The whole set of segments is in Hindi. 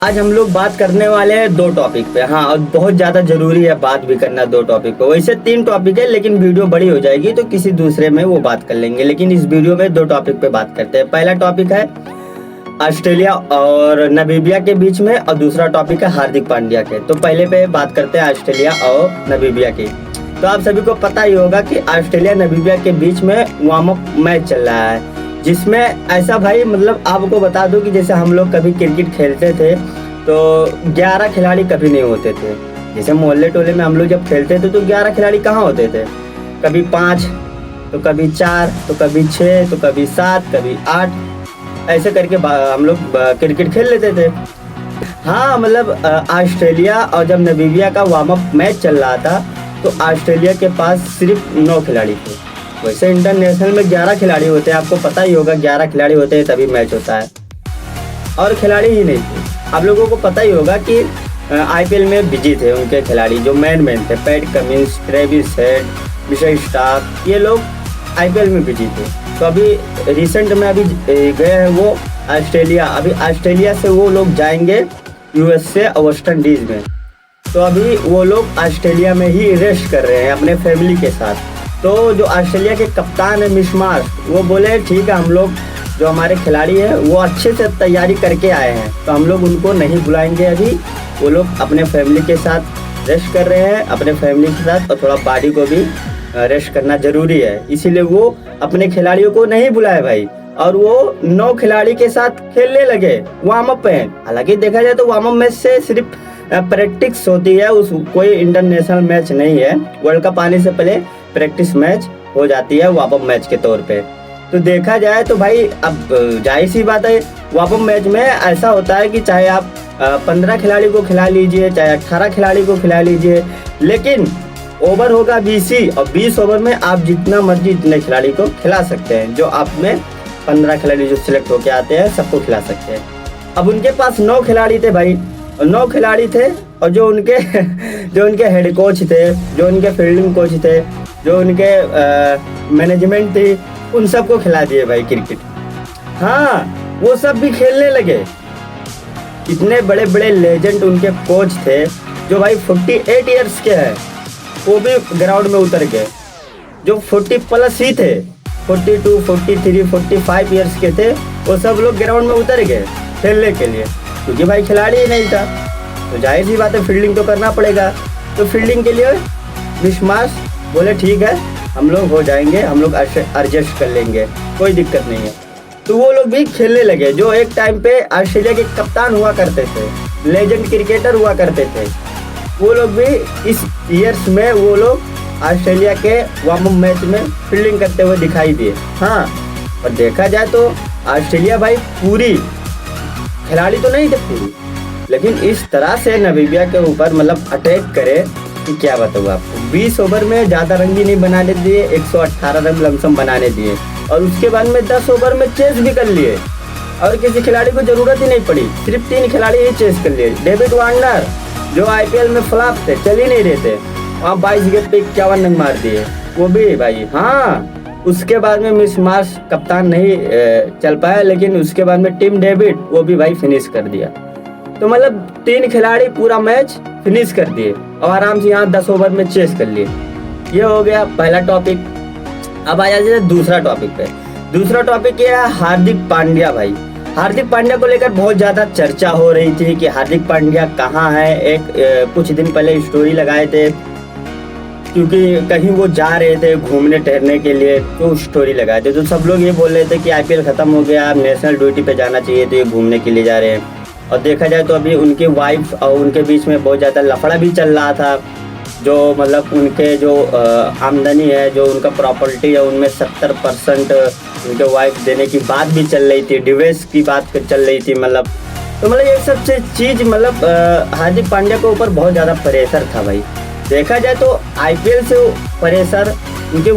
आज हम लोग बात करने वाले हैं दो टॉपिक पे। हाँ, और बहुत ज़्यादा ज़रूरी है बात भी करना दो टॉपिक पे। वैसे तीन टॉपिक है लेकिन वीडियो बड़ी हो जाएगी तो किसी दूसरे में वो बात कर लेंगे, लेकिन इस वीडियो में दो टॉपिक पे बात करते हैं। पहला टॉपिक है ऑस्ट्रेलिया और नामीबिया के बीच में, और दूसरा टॉपिक है हार्दिक पांड्या के। तो पहले पे बात करते हैं ऑस्ट्रेलिया और नामीबिया की। तो आप सभी को पता ही होगा कि ऑस्ट्रेलिया नामीबिया के बीच में वार्म अप मैच चल रहा है, जिसमें ऐसा भाई मतलब आपको बता दूं कि जैसे हम लोग कभी क्रिकेट खेलते थे तो 11 खिलाड़ी कभी नहीं होते थे। जैसे मोहल्ले टोले में हम लोग जब खेलते थे तो 11 खिलाड़ी कहाँ होते थे, कभी 5 तो कभी 4 तो कभी 6 तो कभी 7 कभी 8, ऐसे करके हम लोग क्रिकेट खेल लेते थे। हाँ मतलब ऑस्ट्रेलिया और जब नामीबिया का वार्म अप मैच चल रहा था तो ऑस्ट्रेलिया के पास सिर्फ 9 खिलाड़ी थे। वैसे इंटरनेशनल में 11 खिलाड़ी होते हैं, आपको पता ही होगा 11 खिलाड़ी होते हैं तभी मैच होता है, और खिलाड़ी ही नहीं थे। आप लोगों को पता ही होगा कि आईपीएल में बिजी थे उनके खिलाड़ी जो मेन थे, PAT Cummins, Travis head, Mitchell Starc, ये लोग आईपीएल में बिजी थे। तो अभी रिसेंट में अभी गए हैं वो ऑस्ट्रेलिया। अभी ऑस्ट्रेलिया से वो लोग जाएंगे यूएस से वेस्ट इंडीज में। तो अभी वो लोग ऑस्ट्रेलिया में ही रेस्ट कर रहे हैं अपने फैमिली के साथ। तो जो ऑस्ट्रेलिया के कप्तान है मिश मार्श, वो बोले ठीक है, हम लोग जो हमारे खिलाड़ी हैं वो अच्छे से तैयारी करके आए हैं तो हम लोग उनको नहीं बुलाएंगे अभी। वो लोग अपने फैमिली के साथ रेस्ट कर रहे हैं अपने फैमिली के साथ, और थोड़ा बॉडी को भी रेस्ट करना ज़रूरी है, इसीलिए वो अपने खिलाड़ियों को नहीं बुलाए भाई। और वो 9 खिलाड़ी के साथ खेलने लगे वार्म अप में। हालांकि देखा जाए तो वार्म अप मैच से सिर्फ प्रैक्टिस होती है, उस कोई इंटरनेशनल मैच नहीं है। वर्ल्ड कप आने से पहले प्रैक्टिस मैच हो जाती है वार्म अप मैच के तौर पे। तो देखा जाए तो भाई अब जाहिर सी बात है वार्म अप मैच में ऐसा होता है कि चाहे आप 15 खिलाड़ी को खिला लीजिए, चाहे 18 खिलाड़ी को खिला लीजिए, लेकिन ओवर होगा 20 ही, और 20 ओवर में आप जितना मर्जी इतने खिलाड़ी को खिला सकते हैं। जो आप में 15 खिलाड़ी जो सिलेक्ट होके आते हैं सबको खिला सकते हैं। अब उनके पास 9 खिलाड़ी थे भाई, 9 खिलाड़ी थे, और जो उनके हेड कोच थे, जो उनके फील्डिंग कोच थे, जो उनके मैनेजमेंट थी, उन सबको खिला दिए भाई क्रिकेट। हाँ, वो सब भी खेलने लगे। इतने बड़े बड़े लेजेंड उनके कोच थे जो भाई 48 इयर्स के हैं, वो भी ग्राउंड में उतर गए। जो 40 प्लस ही थे, 42, 43, 45 इयर्स के थे, वो सब लोग ग्राउंड में उतर गए खेलने के लिए, क्योंकि भाई खिलाड़ी ही नहीं था। तो जाहिर सी बात है फील्डिंग तो करना पड़ेगा। तो फील्डिंग के लिए मिश मार्श बोले ठीक है, हम लोग हो जाएंगे, हम लोग एडजस्ट कर लेंगे, कोई दिक्कत नहीं है। तो वो लोग भी खेलने लगे। जो एक टाइम पे ऑस्ट्रेलिया के कप्तान हुआ करते थे, लेजेंड क्रिकेटर हुआ करते थे, वो लोग भी इस ईयर्स में वो लोग ऑस्ट्रेलिया के वार्म अप मैच में फील्डिंग करते हुए दिखाई दिए। हाँ, और देखा जाए तो ऑस्ट्रेलिया भाई पूरी खिलाड़ी तो नहीं थे पूरी, लेकिन इस तरह से नामीबिया के ऊपर मतलब अटैक करे कि क्या बताऊँ आपको। 20 ओवर में ज़्यादा रन भी नहीं बनाने दिए, 118 रन लमसम बनाने दिए, और उसके बाद में 10 ओवर में चेस भी कर लिए, और किसी खिलाड़ी को ज़रूरत ही नहीं पड़ी, सिर्फ 3 खिलाड़ी ही चेस कर लिए। डेविड वार्नर जो आईपीएल में फ्लॉप थे, चल ही नहीं रहे थे, वहाँ 22 गेंद पे 51 रन मार दिए, वो भी भाई। हाँ, उसके बाद में मिश मार्श कप्तान नहीं चल पाया, लेकिन उसके बाद में टिम डेविड वो भी भाई फिनिश कर दिया। तो मतलब 3 खिलाड़ी पूरा मैच फिनिश कर दिए और आराम से यहाँ 10 ओवर में चेस कर लिए। ये हो गया पहला टॉपिक। अब आ जाते हैं दूसरा टॉपिक पे। दूसरा टॉपिक ये है हार्दिक पांड्या भाई। हार्दिक पांड्या को लेकर बहुत ज़्यादा चर्चा हो रही थी कि हार्दिक पांड्या कहाँ है। कुछ दिन पहले स्टोरी लगाए थे, क्योंकि कहीं वो जा रहे थे घूमने टहलने के लिए, तो स्टोरी लगाए थे। तो सब लोग ये बोल रहे थे कि आईपीएल ख़त्म हो गया, अब नेशनल ड्यूटी पे जाना चाहिए, तो ये घूमने के लिए जा रहे हैं। और देखा जाए तो अभी उनकी वाइफ और उनके बीच में बहुत ज़्यादा लफड़ा भी चल रहा था। जो मतलब उनके जो आमदनी है, जो उनका प्रॉपर्टी है, उनमें 70% उनके वाइफ देने की बात भी चल रही थी, डिवोर्स की बात चल रही थी। मतलब तो मतलब ये सब चीज़ मतलब हार्दिक पांड्या के ऊपर बहुत ज़्यादा प्रेशर था भाई। देखा जाए तो आईपीएल से प्रेशर, उनके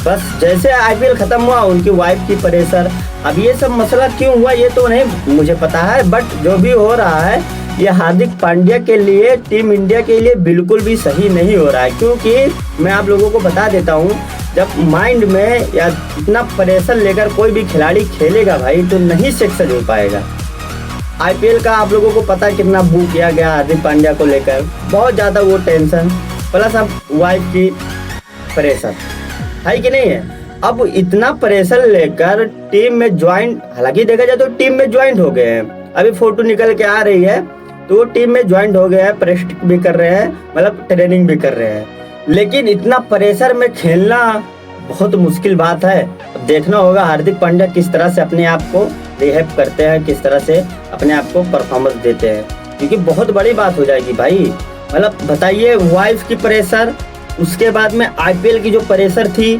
बस जैसे आईपीएल ख़त्म हुआ उनकी वाइफ की प्रेशर। अब ये सब मसला क्यों हुआ ये तो नहीं मुझे पता है, बट जो भी हो रहा है ये हार्दिक पांड्या के लिए, टीम इंडिया के लिए बिल्कुल भी सही नहीं हो रहा है। क्योंकि मैं आप लोगों को बता देता हूँ, जब माइंड में या इतना प्रेशर लेकर कोई भी खिलाड़ी खेलेगा भाई तो नहीं सक्सेस हो पाएगा। आईपीएल का आप लोगों को पता है कितना बू किया गया हार्दिक पांड्या को लेकर, बहुत ज़्यादा वो टेंशन, प्लस अब वाइफ की प्रेशर है कि नहीं है। अब इतना प्रेशर लेकर टीम में ज्वाइन, हालांकि देखा जाए तो टीम में ज्वाइन हो गए हैं, अभी फोटो निकल के आ रही है तो वो टीम में ज्वाइन हो गया है, प्रैक्टिस भी कर रहे हैं, मतलब ट्रेनिंग भी कर रहे हैं। लेकिन इतना प्रेशर में खेलना बहुत मुश्किल बात है। अब देखना होगा हार्दिक पांड्या किस तरह से अपने आप को रिहेप करते हैं, किस तरह से अपने आप को परफॉर्मेंस देते हैं, क्योंकि बहुत बड़ी बात हो जाएगी भाई। मतलब बताइए, वाइफ की प्रेशर, उसके बाद में आईपीएल की जो प्रेशर थी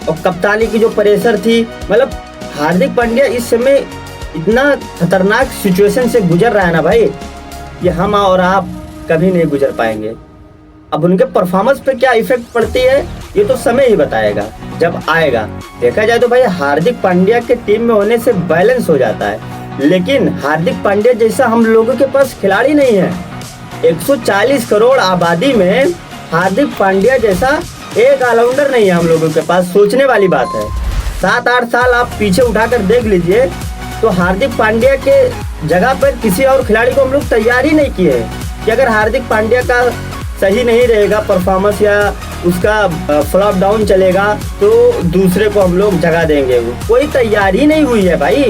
और कप्तानी की जो प्रेशर थी, मतलब हार्दिक पांड्या इस समय इतना खतरनाक सिचुएशन से गुजर रहा है ना भाई, ये हम और आप कभी नहीं गुजर पाएंगे। अब उनके परफॉर्मेंस पे क्या इफेक्ट पड़ती है ये तो समय ही बताएगा जब आएगा। देखा जाए तो भाई हार्दिक पांड्या के टीम में होने से बैलेंस हो जाता है, लेकिन हार्दिक पांड्या जैसा हम लोगों के पास खिलाड़ी नहीं है। 140 करोड़ आबादी में हार्दिक पांड्या जैसा एक ऑलराउंडर नहीं है हम लोगों के पास, सोचने वाली बात है। 7-8 साल आप पीछे उठाकर देख लीजिए तो हार्दिक पांड्या के जगह पर किसी और खिलाड़ी को हम लोग तैयार ही नहीं किए कि अगर हार्दिक पांड्या का सही नहीं रहेगा परफॉर्मेंस या उसका फ्लॉप डाउन चलेगा तो दूसरे को हम लोग जगह देंगे। कोई तैयारी नहीं हुई है भाई,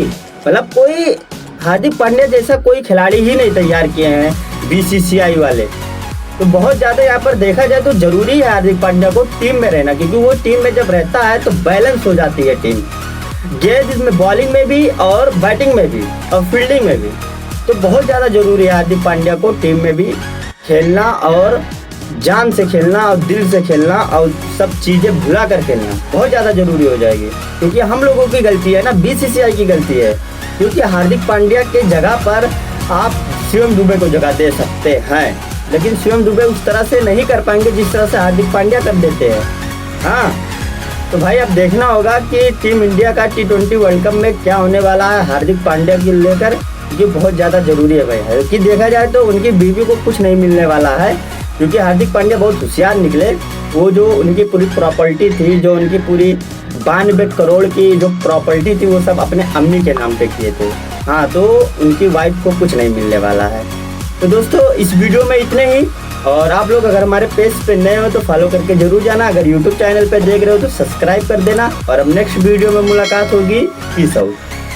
मतलब कोई हार्दिक पांड्या जैसा कोई खिलाड़ी ही नहीं तैयार किए हैं बीसीसीआई वाले। तो बहुत ज़्यादा यहाँ पर देखा जाए तो जरूरी है हार्दिक पांड्या को टीम में रहना, क्योंकि वो टीम में जब रहता है तो बैलेंस हो जाती है टीम, गेंद इसमें बॉलिंग में भी और बैटिंग में भी और फील्डिंग में भी। तो बहुत ज़्यादा जरूरी है हार्दिक पांड्या को टीम में भी खेलना और जान से खेलना और दिल से खेलना और सब चीज़ें भुला कर खेलना बहुत ज़्यादा जरूरी हो जाएगी, क्योंकि हम लोगों की गलती है ना, बीसीसीआई की गलती है। क्योंकि हार्दिक पांड्या के जगह पर आप शिवम दुबे को जगह दे सकते हैं, लेकिन शिवम दुबे उस तरह से नहीं कर पाएंगे जिस तरह से हार्दिक पांड्या कर देते हैं। हाँ, तो भाई अब देखना होगा कि टीम इंडिया का T20 वर्ल्ड कप में क्या होने वाला है हार्दिक पांड्या को लेकर, ये बहुत ज़्यादा जरूरी है भाई। कि देखा जाए तो उनकी बीवी को कुछ नहीं मिलने वाला है, क्योंकि हार्दिक पांड्या बहुत होशियार निकले। वो जो उनकी पूरी प्रॉपर्टी थी, जो उनकी पूरी 92 करोड़ की जो प्रॉपर्टी थी, वो सब अपने अम्मी के नाम पे किए थे। हाँ, तो उनकी वाइफ को कुछ नहीं मिलने वाला है। तो दोस्तों इस वीडियो में इतने ही, और आप लोग अगर हमारे पेज पे नए हो तो फॉलो करके जरूर जाना। अगर यूट्यूब चैनल पे देख रहे हो तो सब्सक्राइब कर देना, और अब नेक्स्ट वीडियो में मुलाकात होगी। Peace out.